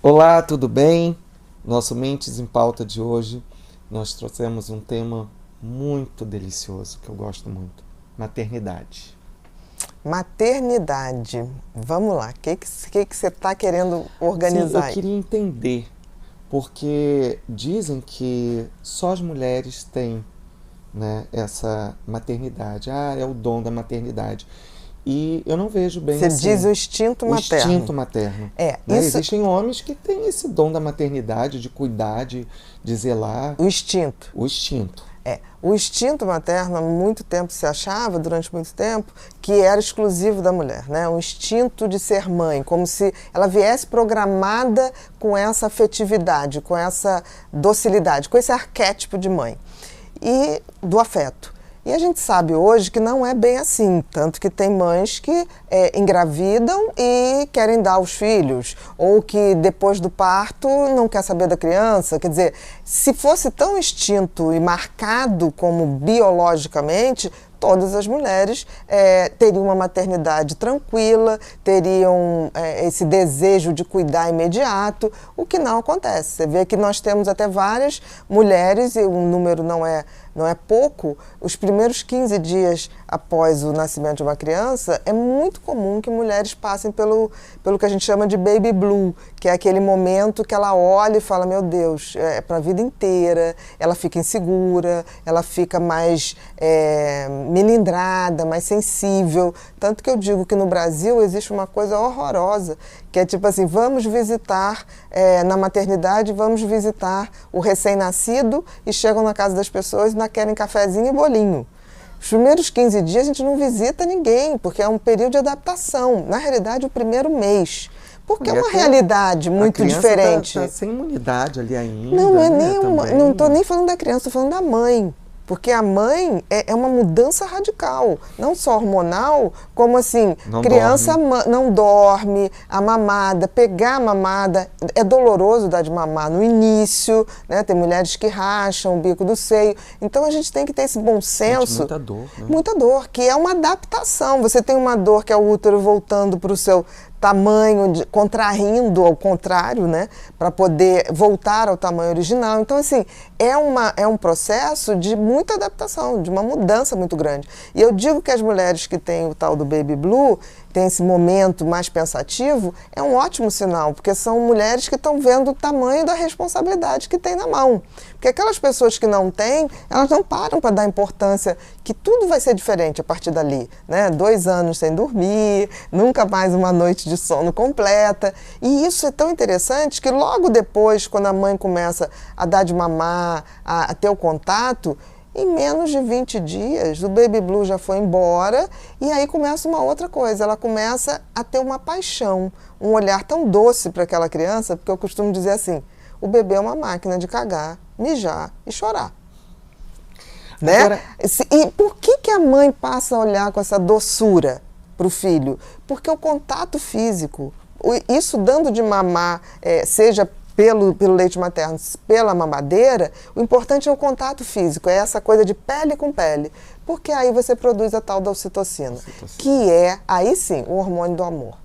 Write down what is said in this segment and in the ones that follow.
Olá, tudo bem? Nosso Mentes em Pauta de hoje, nós trouxemos um tema muito delicioso, que eu gosto muito, maternidade. Maternidade. Vamos lá, o que você está querendo organizar Sim, eu aí? queria entender, porque dizem que só as mulheres têm, né, essa maternidade. Ah, é o dom da maternidade. E eu não vejo bem Você diz assim o instinto o materno. instinto materno. É, Né? isso, Existem homens que têm esse dom da maternidade, de cuidar, de zelar. o instinto. O instinto. O instinto materno há muito tempo se achava, durante muito tempo, que era exclusivo da mulher, né? O instinto de ser mãe, como se ela viesse programada com essa afetividade, com essa docilidade, com esse arquétipo de mãe e do afeto. E a gente sabe hoje que não é bem assim, tanto que tem mães que engravidam e querem dar aos filhos, ou que depois do parto não quer saber da criança. Quer dizer, se fosse tão instinto e marcado como biologicamente, todas as mulheres teriam uma maternidade tranquila, teriam esse desejo de cuidar imediato, o que não acontece. Você vê que nós temos até várias mulheres, e o número não é pouco, os primeiros 15 dias após o nascimento de uma criança, é muito comum que mulheres passem pelo que a gente chama de baby blue, que é aquele momento que ela olha e fala, meu Deus, é para a vida inteira, ela fica insegura, ela fica mais melindrada, mais sensível. Tanto que eu digo que no Brasil existe uma coisa horrorosa, que é tipo assim, vamos visitar na maternidade, vamos visitar o recém-nascido e chegam na casa das pessoas e ainda querem cafezinho e bolinho. Os primeiros 15 dias a gente não visita ninguém, porque é um período de adaptação. Na realidade, o primeiro mês. Porque é uma realidade muito diferente. A criança está sem imunidade ali ainda. Não, é né, nem não estou nem falando da criança, estou falando da mãe. Porque a mãe é uma mudança radical, não só hormonal, como assim, criança não dorme, a mamada, pegar a mamada, é doloroso dar de mamar no início, né? Tem mulheres que racham o bico do seio, então a gente tem que ter esse bom senso. Muita dor, né? Muita dor, que é uma adaptação. Você tem uma dor que é o útero voltando para o seu tamanho, contraindo ao contrário, né, para poder voltar ao tamanho original. Então, assim, é um processo de muita adaptação, de uma mudança muito grande. E eu digo que as mulheres que têm o tal do baby blue, tem esse momento mais pensativo, é um ótimo sinal, porque são mulheres que estão vendo o tamanho da responsabilidade que tem na mão. Porque aquelas pessoas que não têm, elas não param para dar importância que tudo vai ser diferente a partir dali, né? 2 anos sem dormir, nunca mais uma noite de sono completa. E isso é tão interessante que logo depois, quando a mãe começa a dar de mamar, a ter o contato, em menos de 20 dias, o baby blue já foi embora e aí começa uma outra coisa. Ela começa a ter uma paixão, um olhar tão doce para aquela criança, porque eu costumo dizer assim, o bebê é uma máquina de cagar, mijar e chorar. Né? Agora... E por que a mãe passa a olhar com essa doçura para o filho? Porque o contato físico, isso dando de mamar, seja pelo leite materno, pela mamadeira, o importante é o contato físico, é essa coisa de pele com pele. Porque aí você produz a tal da ocitocina, que é, aí sim, o hormônio do amor.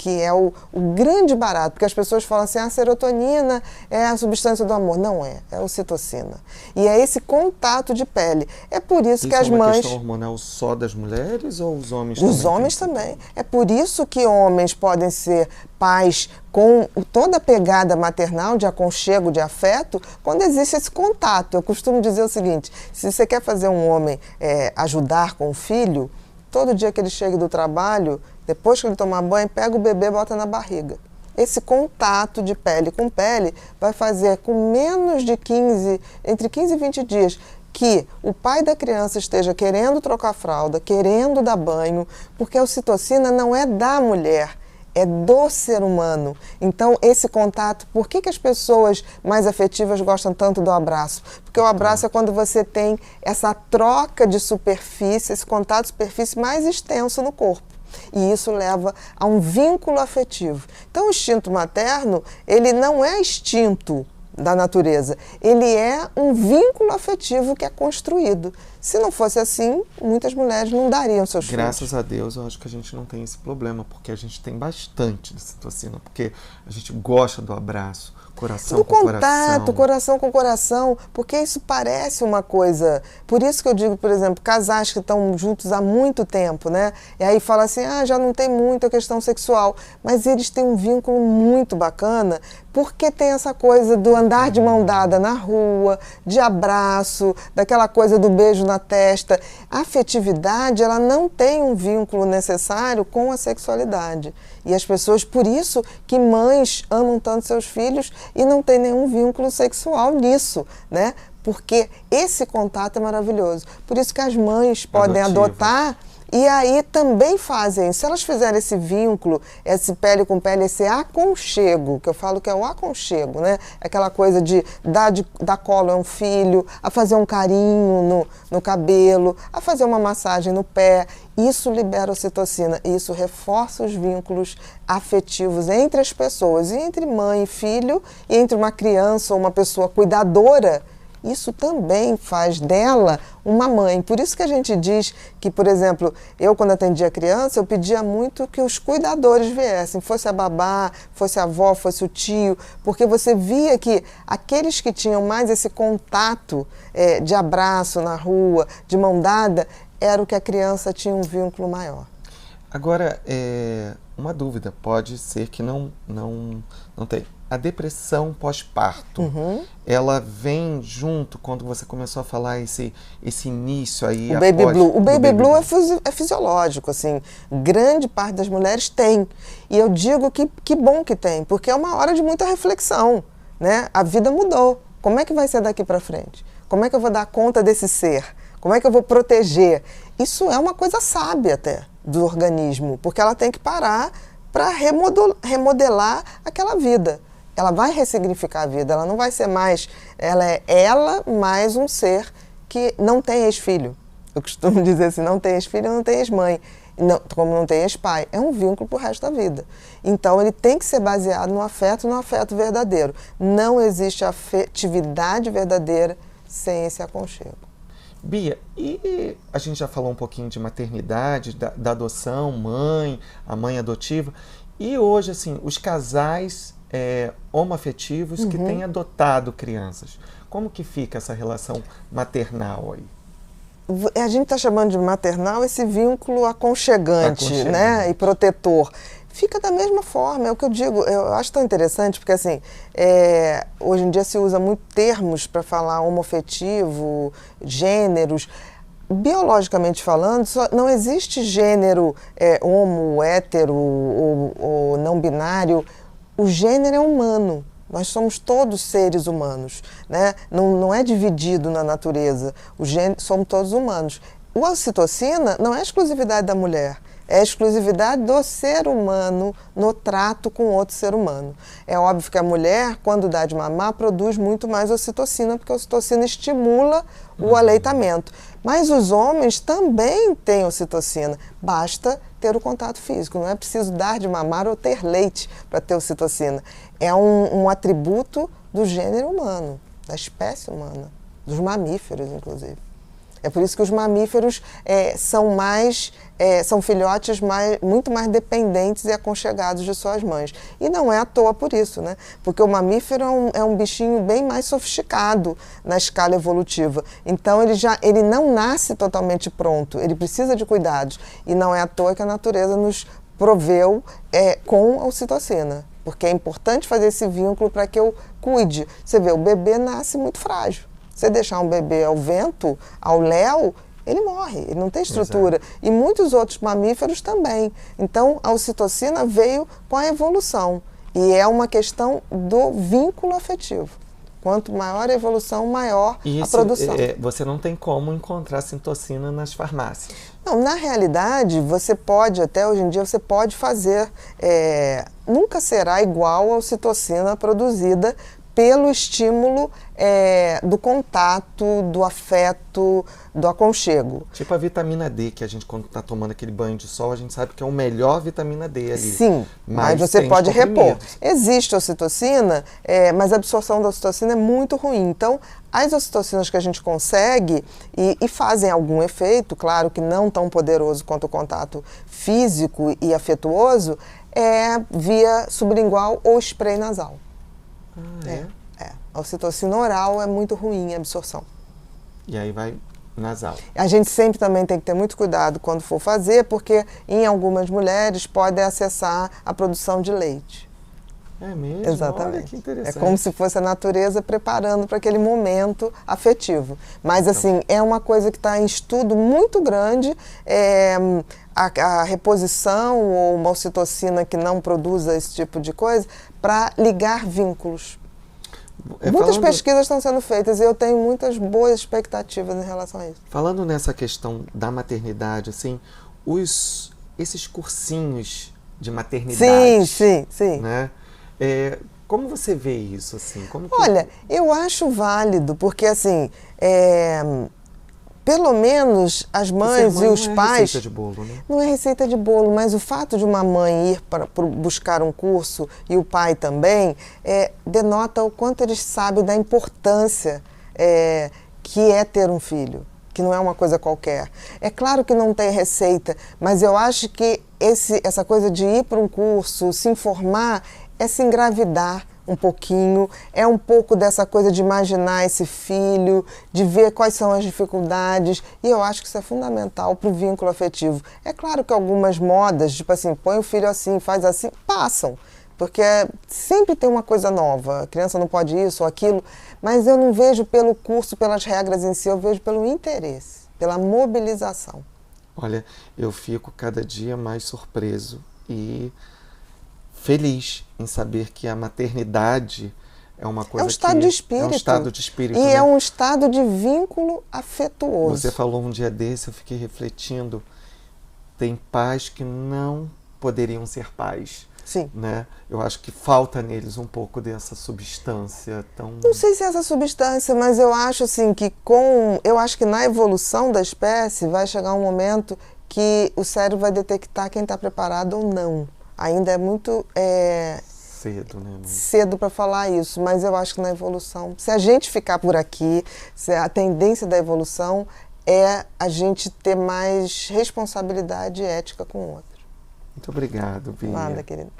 Que é o grande barato, porque as pessoas falam assim, a serotonina é a substância do amor. Não é, é a ocitocina. E é esse contato de pele. É por isso que as mães... Isso é uma questão hormonal só das mulheres ou os homens também? Os homens também. É por isso que homens podem ser pais com toda a pegada maternal, de aconchego, de afeto, quando existe esse contato. Eu costumo dizer o seguinte, se você quer fazer um homem ajudar com o filho, todo dia que ele chega do trabalho, depois que ele tomar banho, pega o bebê e bota na barriga. Esse contato de pele com pele vai fazer com menos de entre 15 e 20 dias, que o pai da criança esteja querendo trocar fralda, querendo dar banho, porque a ocitocina não é da mulher, é do ser humano. Então, esse contato, por que as pessoas mais afetivas gostam tanto do abraço? Porque o abraço é quando você tem essa troca de superfície, esse contato de superfície mais extenso no corpo. E isso leva a um vínculo afetivo. Então, o instinto materno, ele não é instinto da natureza, ele é um vínculo afetivo que é construído. Se não fosse assim, muitas mulheres não dariam seus filhos. Graças a Deus, eu acho que a gente não tem esse problema, porque a gente tem bastante de citocina, porque a gente gosta do abraço, coração do com contato, coração com coração, porque isso parece uma coisa. Por isso que eu digo, por exemplo, casais que estão juntos há muito tempo, né? E aí fala assim, já não tem muita questão sexual, mas eles têm um vínculo muito bacana, porque tem essa coisa do andar de mão dada na rua, de abraço, daquela coisa do beijo na testa. A afetividade, ela não tem um vínculo necessário com a sexualidade. E as pessoas, por isso que mães amam tanto seus filhos e não tem nenhum vínculo sexual nisso, né? Porque esse contato é maravilhoso. Por isso que as mães podem adotar e aí também fazem. Se elas fizerem esse vínculo, esse pele com pele, esse aconchego, que eu falo que é o aconchego, né? Aquela coisa de dar colo a um filho, a fazer um carinho no cabelo, a fazer uma massagem no pé. Isso libera ocitocina e isso reforça os vínculos afetivos entre as pessoas, e entre mãe e filho, e entre uma criança ou uma pessoa cuidadora. Isso também faz dela uma mãe. Por isso que a gente diz que, por exemplo, eu quando atendia criança, eu pedia muito que os cuidadores viessem, fosse a babá, fosse a avó, fosse o tio, porque você via que aqueles que tinham mais esse contato de abraço na rua, de mão dada, era o que a criança tinha um vínculo maior. Agora, uma dúvida, pode ser que não tem. A depressão pós-parto, ela vem junto quando você começou a falar esse início aí? O baby blue. O baby blue é fisiológico, assim, grande parte das mulheres tem. E eu digo que bom que tem, porque é uma hora de muita reflexão, né? A vida mudou. Como é que vai ser daqui para frente? Como é que eu vou dar conta desse ser? Como é que eu vou proteger? Isso é uma coisa sábia até do organismo, porque ela tem que parar para remodelar aquela vida. Ela vai ressignificar a vida, ela não vai ser mais, ela é ela mais um ser que não tem ex-filho. Eu costumo dizer assim, não tem ex-filho, não tem ex-mãe, como não tem ex-pai. É um vínculo para o resto da vida. Então ele tem que ser baseado no afeto verdadeiro. Não existe afetividade verdadeira sem esse aconchego. Bia, e a gente já falou um pouquinho de maternidade, da adoção, a mãe adotiva, e hoje, assim, os casais homoafetivos que têm adotado crianças, como que fica essa relação maternal aí? A gente está chamando de maternal esse vínculo aconchegante, né, e protetor. Fica da mesma forma, é o que eu digo, eu acho tão interessante, porque assim, hoje em dia se usa muito termos para falar homoafetivo, gêneros. Biologicamente falando, não existe gênero homo, hétero ou não binário. O gênero é humano. Nós somos todos seres humanos, né? Não é dividido na natureza. Somos todos humanos. A ocitocina não é exclusividade da mulher. É a exclusividade do ser humano no trato com outro ser humano. É óbvio que a mulher, quando dá de mamar, produz muito mais ocitocina, porque a ocitocina estimula o aleitamento. Mas os homens também têm ocitocina, basta ter o contato físico. Não é preciso dar de mamar ou ter leite para ter ocitocina. É um atributo do gênero humano, da espécie humana, dos mamíferos, inclusive. É por isso que os mamíferos são filhotes muito mais dependentes e aconchegados de suas mães. E não é à toa por isso, né? Porque o mamífero é um bichinho bem mais sofisticado na escala evolutiva. Então ele não nasce totalmente pronto, ele precisa de cuidados. E não é à toa que a natureza nos proveu com a ocitocina. Porque é importante fazer esse vínculo para que eu cuide. Você vê, o bebê nasce muito frágil. Você deixar um bebê ao vento, ao léu, ele morre, ele não tem estrutura. Exato. E muitos outros mamíferos também. Então, a ocitocina veio com a evolução. E é uma questão do vínculo afetivo. Quanto maior a evolução, maior a produção. Você não tem como encontrar citocina nas farmácias. Não, na realidade, você pode, até hoje em dia, você pode fazer. Nunca será igual a ocitocina produzida pelo estímulo do contato, do afeto, do aconchego. Tipo a vitamina D, que a gente, quando está tomando aquele banho de sol, a gente sabe que é o melhor vitamina D ali. Sim, mas você pode repor. Existe ocitocina, mas a absorção da ocitocina é muito ruim. Então, as ocitocinas que a gente consegue e fazem algum efeito, claro que não tão poderoso quanto o contato físico e afetuoso, é via sublingual ou spray nasal. A ocitocina oral é muito ruim a absorção. E aí vai nasal. A gente sempre também tem que ter muito cuidado quando for fazer, porque em algumas mulheres pode acessar a produção de leite. É mesmo? Exatamente. Olha que interessante. É como se fosse a natureza preparando para aquele momento afetivo. Mas, assim, é uma coisa que está em estudo muito grande. A reposição ou uma ocitocina que não produza esse tipo de coisa para ligar vínculos. Muitas pesquisas estão sendo feitas e eu tenho muitas boas expectativas em relação a isso. Falando nessa questão da maternidade, assim, esses cursinhos de maternidade. Sim. Né? Como você vê isso? Assim? Olha, eu acho válido, porque assim, pelo menos as mães e os pais... Não é receita de bolo, né? Não é receita de bolo, mas o fato de uma mãe ir para buscar um curso e o pai também, denota o quanto eles sabem da importância que é ter um filho, que não é uma coisa qualquer. É claro que não tem receita, mas eu acho que essa coisa de ir para um curso, se informar, é se engravidar um pouquinho, é um pouco dessa coisa de imaginar esse filho, de ver quais são as dificuldades, e eu acho que isso é fundamental para o vínculo afetivo. É claro que algumas modas, tipo assim, põe o filho assim, faz assim, passam, porque sempre tem uma coisa nova, a criança não pode isso ou aquilo, mas eu não vejo pelo curso, pelas regras em si, eu vejo pelo interesse, pela mobilização. Olha, eu fico cada dia mais surpreso e feliz em saber que a maternidade é uma coisa é um estado de espírito. É um estado de espírito. E né? é um estado de vínculo afetuoso. Você falou um dia desse, eu fiquei refletindo. Tem pais que não poderiam ser pais. Sim. Né? Eu acho que falta neles um pouco dessa substância tão... Não sei se é essa substância, mas eu acho assim que eu acho que na evolução da espécie vai chegar um momento que o cérebro vai detectar quem está preparado ou não. Ainda é muito cedo, né? Cedo para falar isso, mas eu acho que na evolução, se a gente ficar por aqui, se a tendência da evolução é a gente ter mais responsabilidade ética com o outro. Muito obrigado, Bia. Nada, querida.